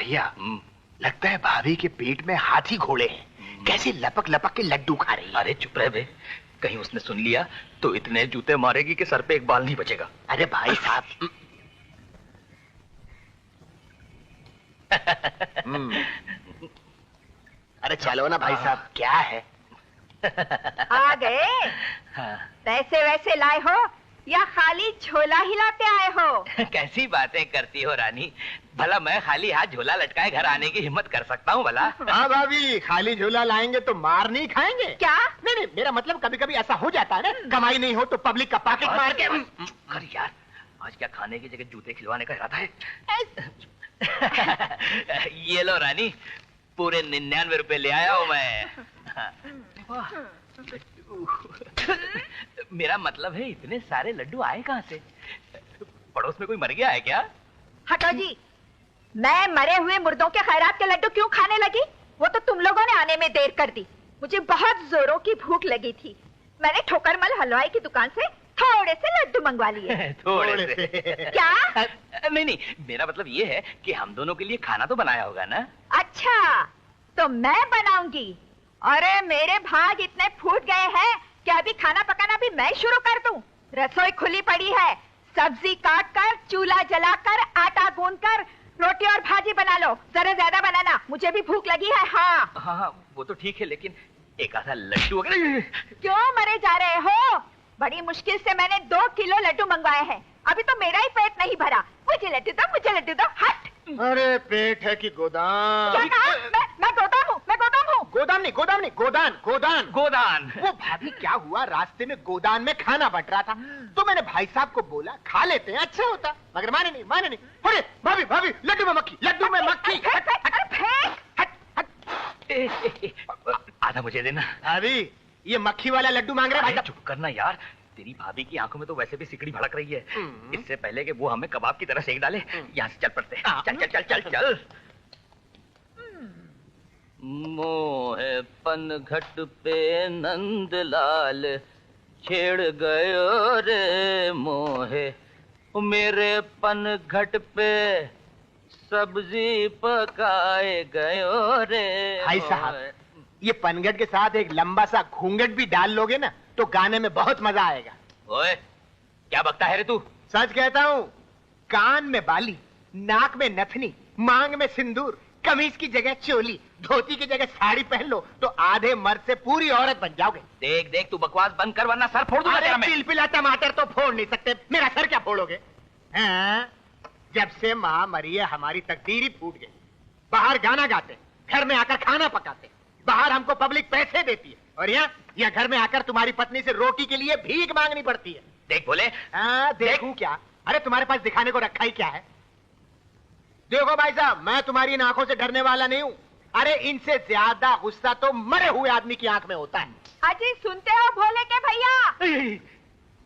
भैया लगता है भाभी के पेट में हाथी घोड़े हैं। कैसे लपक लपक के लड्डू खा रही है। अरे चुप रहे बे, कहीं उसने सुन लिया तो इतने जूते मारेगी कि सर पे एक बाल नहीं बचेगा। अरे भाई साहब अरे चलो ना भाई साहब, क्या है? आ गए? हाँ। पैसे वैसे लाए हो या खाली झोला हिलाते आए हो? कैसी बातें करती हो रानी, भला मैं खाली हाथ झोला लटकाए घर आने की हिम्मत कर सकता हूँ भला? हाँ भाभी, खाली झोला लाएंगे तो मार नहीं खाएंगे क्या? नहीं नहीं, मेरा मतलब कभी कभी ऐसा हो जाता है ना, कमाई नहीं हो तो पब्लिक का पॉकेट मार के। अरे यार, आज क्या खाने की जगह जूते खिलवाने का इरादा है? ये लो रानी, पूरे 99 रुपए ले आया हूँ मैं। मेरा मतलब है इतने सारे लड्डू आए कहाँ से? पड़ोस में कोई मर गया है क्या? हटो जी, मैं मरे हुए मुर्दों के खैरात के लड्डू क्यों खाने लगी? वो तो तुम लोगों ने आने में देर कर दी। मुझे बहुत जोरों की भूख लगी थी। मैंने ठोकरमल हलवाई की दुकान से थोड़े से लड्डू मंगवा लिए। थोड़े से? क्या? नहीं नहीं, मेरा मतलब ये है कि हम दोनों के लिए खाना तो बनाया होगा ना? अच्छा, तो मैं बनाऊंगी? अरे मेरे भाग इतने फूट गए हैं कि अभी खाना पकाना भी मैं शुरू कर दूं। रसोई खुली पड़ी है, सब्जी काट कर, चूल्हा जलाकर, आटा गूंद कर, रोटी और भाजी बना लो। जरा ज्यादा बनाना, मुझे भी भूख लगी है। हाँ हाँ, वो तो ठीक है, लेकिन एक आधा लड्डू अगर... क्यों मरे जा रहे हो? बड़ी मुश्किल से मैंने 2 किलो लड्डू मंगवाए हैं, अभी तो मेरा ही पेट नहीं भरा। मुझे लड्डू दो, मुझे लड्डू दो। हट! अरे पेट है कि गोदाम? क्या कहा? मैं गोदाम हूँ, मैं गोदाम हूँ। गोदाम नहीं, गोदाम नहीं, गोदान गोदान गोदान। वो भाभी क्या हुआ, रास्ते में गोदान में खाना बट रहा था तो मैंने भाई साहब को बोला खा लेते हैं, अच्छा होता, मगर माने नहीं, माने नहीं। अरे भाभी भाभी, लड्डू में मक्खी, लड्डू में मक्खी। आधा मुझे देना। भाभी ये मक्खी वाला लड्डू मांग रहे हैं। चुप करना यार, तेरी भाभी की आंखों में तो वैसे भी सिकड़ी भड़क रही है। इससे पहले कि वो हमें कबाब की तरह सेक डाले, यहाँ से चल पड़ते हैं। चल चल चल चल चल। मोहे पनघट पे नंदलाल छेड़ गयो रे मोहे, मेरे पनघट पे सब्जी पकाए गयो रे। भाई साहब, ये पनघट के साथ एक लंबा सा घूंघट भी डाल लोगे ना तो गाने में बहुत मजा आएगा। ओए, क्या बकता है रे तू? सच कहता हूँ, कान में बाली, नाक में नथनी, मांग में सिंदूर, कमीज की जगह चोली, धोती की जगह साड़ी पहन लो तो आधे मर्द से पूरी औरत बन जाओगे। देख देख, तू बकवास बंद कर वरना सर फोड़ दूंगा तेरा मैं। पिलपिला टमाटर तो फोड़ नहीं सकते, मेरा सर क्या फोड़ोगे? हाँ? जब से माँ मरी है हमारी तकदीर ही फूट गई। बाहर गाना गाते, घर में आकर खाना पकाते, बाहर हमको पब्लिक पैसे देती है और यहाँ घर में आकर तुम्हारी पत्नी से रोटी के लिए भीख मांगनी पड़ती है। देख बोले। देखूं क्या? अरे तुम्हारे पास दिखाने को रखा ही क्या है? देखो भाई साहब, मैं तुम्हारी इन आंखों से डरने वाला नहीं हूँ। अरे इनसे ज्यादा गुस्सा तो मरे हुए आदमी की आंख में होता है। अजी सुनते हो भोले के भैया?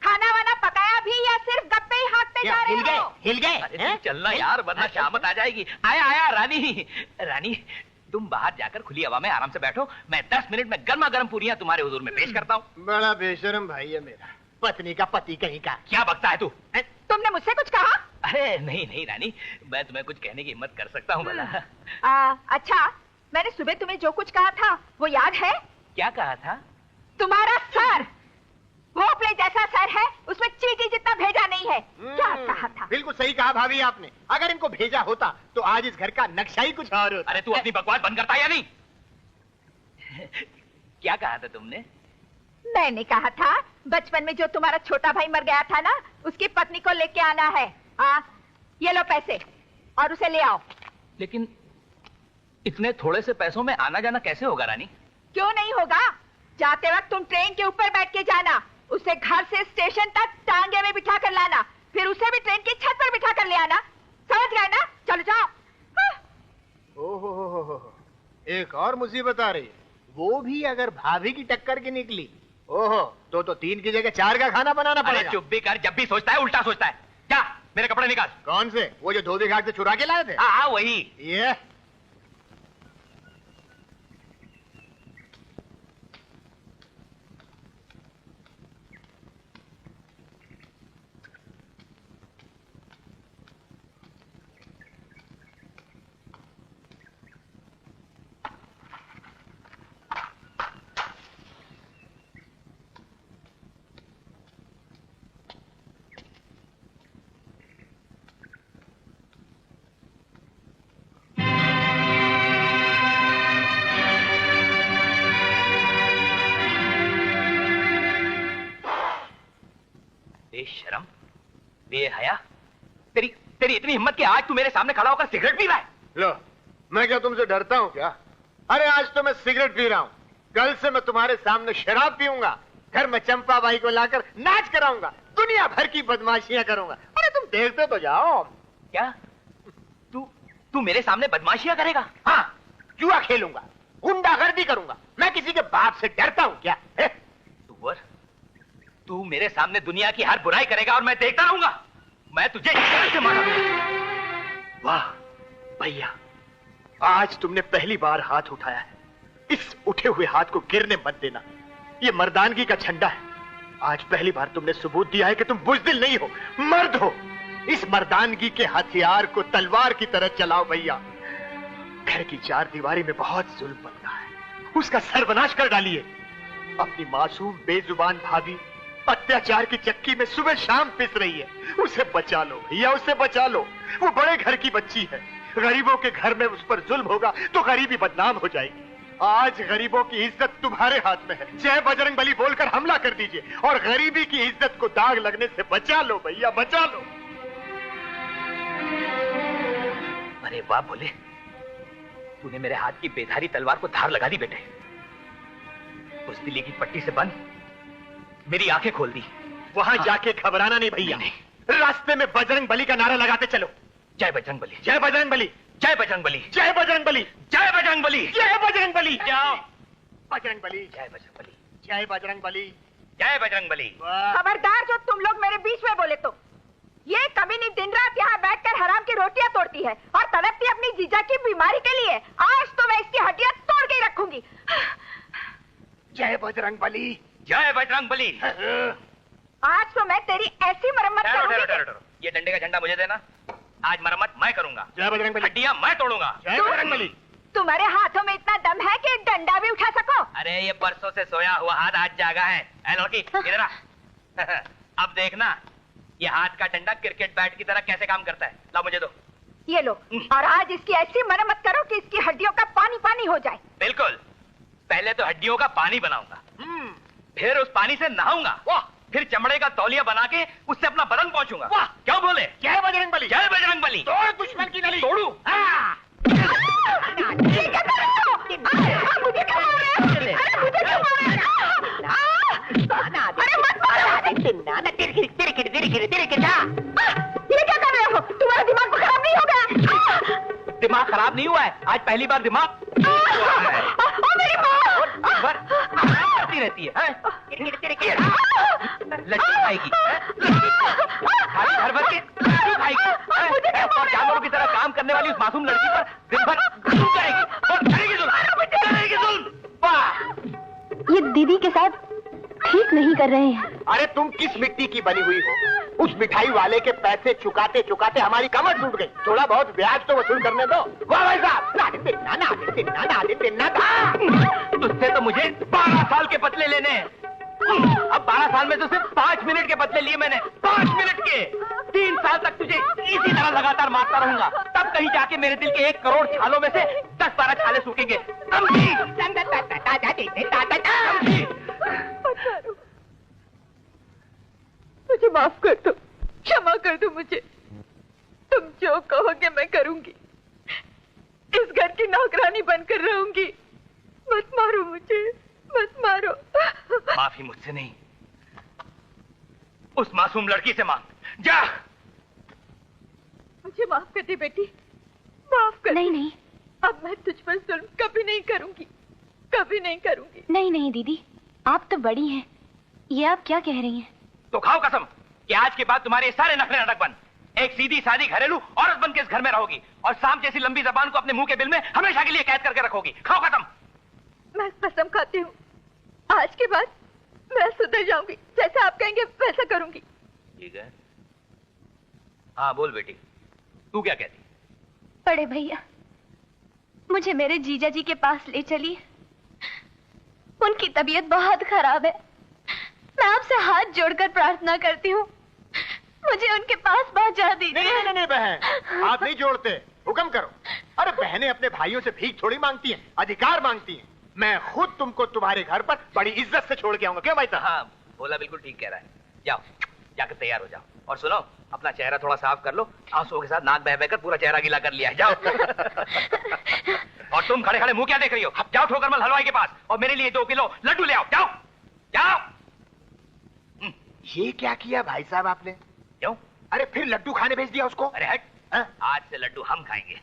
खाना वाना पकाया भी या सिर्फ गप्पे ही हाँकते जा रहे हो? हिल गए? चलना यार, वरना शामत आ जाएगी। आया आया रानी। रानी, तुम बाहर जाकर खुली हवा में आराम से बैठो, मैं 10 मिनट में गर्मा गर्म पूरियां तुम्हारे हुजूर में पेश करता हूँ। बड़ा बेशरम भाई है मेरा, पत्नी का पति कहीं का। क्या बकता है तू? तुमने मुझसे कुछ कहा? अरे नहीं नहीं रानी, मैं तुम्हें कुछ कहने की हिम्मत कर सकता हूँ भला। अच्छा, मैंने सुबह तुम्हें जो कुछ कहा था वो याद है? क्या कहा था? तुम्हारा सर भोपले जैसा सर है, उसमें चींटी जितना भेजा नहीं है। क्या कहा था? बिल्कुल सही कहा भाभी आपने। अगर इनको भेजा होता तो आज इस घर का नक्शा ही कुछ और होता। अरे तू अपनी बकवास बंद करता है या नहीं? क्या कहा था तुमने? मैंने कहा था बचपन में जो तुम्हारा छोटा भाई मर गया था ना, उसकी पत्नी को लेके आना है। ये लो पैसे और उसे ले आओ। लेकिन इतने थोड़े से पैसों में आना जाना कैसे होगा रानी? क्यों नहीं होगा? जाते वक्त तुम ट्रेन के ऊपर बैठ के जाना, उसे घर से स्टेशन तक टांगे में बिठा कर लाना, फिर उसे भी ट्रेन की छत पर बिठा कर ले आना। समझ गए ना? चलो जाओ। ओहो, एक और मुसीबत आ रही है, वो भी अगर भाभी की टक्कर की निकली, ओहो, तो 3 की जगह 4 का खाना बनाना पड़ेगा। अरे चुप भी कर, जब भी सोचता है उल्टा सोचता है। जा मेरे कपड़े निकाल। कौन से? वो जो धोबी घाट से चुरा के लाए थे? हाँ वही। ये बेशरम, बेहया, तेरी तेरी इतनी हिम्मत कि आज तू मेरे सामने खड़ा होकर सिगरेट पी रहा है। लो, मैं क्या तुमसे डरता हूँ क्या? अरे आज तो मैं सिगरेट पी रहा हूँ, कल से मैं तुम्हारे सामने शराब पीऊंगा, घर में चंपा बाई को लाकर नाच कराऊंगा, दुनिया भर की बदमाशियां करूंगा। अरे तुम देखते तो जाओ। क्या तू मेरे सामने बदमाशियां करेगा? हाँ, जुआ खेलूंगा, गुंडागर्दी करूंगा। मैं किसी के बाप से डरता हूँ क्या? तू मेरे सामने दुनिया की हर बुराई करेगा और मैं देखता रहूंगा। मैं तुझे जान से मारा दूंगा। वाह भैया, आज तुमने पहली बार हाथ उठाया है। इस उठे हुए हाथ को गिरने मत देना, ये मर्दानगी का झंडा है। आज पहली बार तुमने सबूत दिया है कि तुम बुज़दिल नहीं हो, मर्द हो। इस मर्दानगी के हथियार को तलवार की तरह चलाओ भैया। घर की चार दीवारी में बहुत जुल्म बनता है, उसका सर्वनाश कर डालिए। अपनी मासूम बेजुबान भाभी अत्याचार की चक्की में सुबह शाम पिस रही है, उसे बचा लो भैया, उसे बचा लो। वो बड़े घर की बच्ची है, गरीबों के घर में उस पर जुल्म होगा तो गरीबी बदनाम हो जाएगी। आज गरीबों की इज्जत तुम्हारे हाथ में है। जय बजरंग बली बोलकर हमला कर दीजिए और गरीबी की इज्जत को दाग लगने से बचा लो भैया, बचा लो। अरे वाह बोले, तूने मेरे हाथ की बेधारी तलवार को धार लगा दी बेटे। उस दिल्ली की पट्टी से बंद मेरी आंखें खोल दी। वहां जाके घबराना नहीं भैया, रास्ते में बजरंग बली का नारा लगाते चलो। जय बजरंग बली, जय बजरंग बली, जय बजरंग बली, जय बजरंग बली, जय बजरंग बली, जय बजरंग बली। जाओ बजरंग बली, जय बजरंग बली, जय बजरंग बली, जय बजरंग बली। खबरदार जो तुम लोग मेरे बीच में बोले तो। ये कमीनी दिन रात यहाँ बैठकर हराम की रोटियां तोड़ती है और तड़पती अपनी जीजा की बीमारी के लिए। आज तो मैं इसकी हड्डियां तोड़ के ही रखूंगी। जय बजरंग बली, जय बजरंग बली। आज तो मैं तेरी ऐसी मरम्मत करूंगी। ये डंडे का झंडा मुझे देना, आज मरम्मत मैं करूंगा। जय बजरंग बली, हड्डियां मैं तोड़ूंगा। जय बजरंग बली। तुम्हारे हाथों में इतना दम है कि डंडा भी उठा सको? अरे ये परसों से सोया हुआ हाथ आज जागा है। ए लड़की इधर आ। अब देखना ये हाथ का डंडा क्रिकेट बैट की तरह कैसे काम करता है। ला मुझे दो। ये लो, और आज इसकी ऐसी मरम्मत करो कि इसकी हड्डियों का पानी पानी हो जाए। बिल्कुल, पहले तो हड्डियों का पानी बनाऊंगा, फिर उस पानी से नहाऊंगा, फिर चमड़े का तौलिया बना के उससे अपना बदन पहुंचूंगा। वाह, क्यों बोले? जय बजरंग बली, जय बजरंग बली। तोड़ दुश्मन की नली। तोड़ू? मुझे क्यों मार रहे हो? मुझे क्यों मार रहे हो? अरे मत मारो। ये क्या कर रहे हो? तुम्हारा दिमाग खराब नहीं हो गया? दिमाग खराब नहीं हुआ है, आज पहली बार दिमाग मेरी माँ करती रहती है। लड्डू खाएगी, खाली घर भर के लड्डू खाएगी और जानवरों की तरह काम करने वाली उस मासूम लड़की पर दिन भर जुल्म करेगी और करेगी जुल्म। वाह, ये दीदी के साथ ठीक नहीं कर रहे हैं। अरे तुम किस मिट्टी की बनी हुई हो? उस मिठाई वाले के पैसे चुकाते चुकाते हमारी कमर टूट गई। थोड़ा बहुत ब्याज तो वसूल करने दो। वाह भाई साहब, तुझसे तो मुझे 12 साल के बदले लेने हैं। अब 12 साल में तो सिर्फ 5 मिनट के बदले लिए मैंने। 5 मिनट के। 3 साल तक तुझे इसी तरह लगातार मारता रहूंगा, तब कहीं जाके मेरे दिल के 1 करोड़ छालों में से 10-12 छाले सूखेंगे। मुझे माफ कर दो, क्षमा कर दो मुझे। तुम जो कहोगे मैं करूंगी। इस घर की नौकरानी बनकर रहूंगी। मत मारो मुझे, मत मारो। माफी मुझसे नहीं, उस मासूम लड़की से मांग। जा। मुझे माफ कर दे बेटी, माफ कर। नहीं नहीं, अब मैं तुझ पर जुल्म कभी नहीं करूंगी, कभी नहीं करूंगी। नहीं नहीं दीदी, आप तो बड़ी हैं। ये आप क्या कह रही हैं? तो खाओ कसम कि आज के बाद तुम्हारे सारे नखरे नाटक बंद। एक सीधी सादी घरेलू औरत बन के इस घर में रहोगी और सांप जैसी लंबी जबान को अपने मुंह के बिल में हमेशा के लिए कैद करके रखोगी। खाओ कसम। मैं कसम खाती हूँ, आज के बाद मैं सुधर जाऊंगी। जैसा आप कहेंगे वैसा करूंगी। ठीक है। हाँ बोल बेटी, तू क्या कहती? बड़े भैया, मुझे मेरे जीजा जी के पास ले चलिए। उनकी तबीयत बहुत खराब है। मैं आपसे हाथ जोड़कर प्रार्थना करती हूँ, मुझे उनके पास पहुंचा दीजिए। नहीं नहीं बहन, हाथ नहीं जोड़ते, हुक्म करो। अरे बहनें अपने भाइयों से भीख थोड़ी मांगती हैं, अधिकार मांगती हैं। मैं खुद तुमको तुम्हारे घर पर बड़ी इज्जत से छोड़ के आऊंगा। क्यों भाई साहब? हाँ, भोला बिल्कुल ठीक कह रहा है। जाओ जाकर तैयार हो जाओ। और सुनो, अपना चेहरा थोड़ा साफ कर लो, आंसुओं के साथ नाक बह बहकर पूरा चेहरा गीला कर लिया है, जाओ। और तुम खड़े खड़े मुंह क्या देख रही हो? जाओ ठोकरमल हलवाई के पास और मेरे लिए 2 किलो लड्डू ले आओ, जाओ जाओ। ये क्या किया भाई साहब आपने? क्यों? अरे फिर लड्डू खाने भेज दिया उसको? अरे हट, हाँ? आज से लड्डू हम खाएंगे।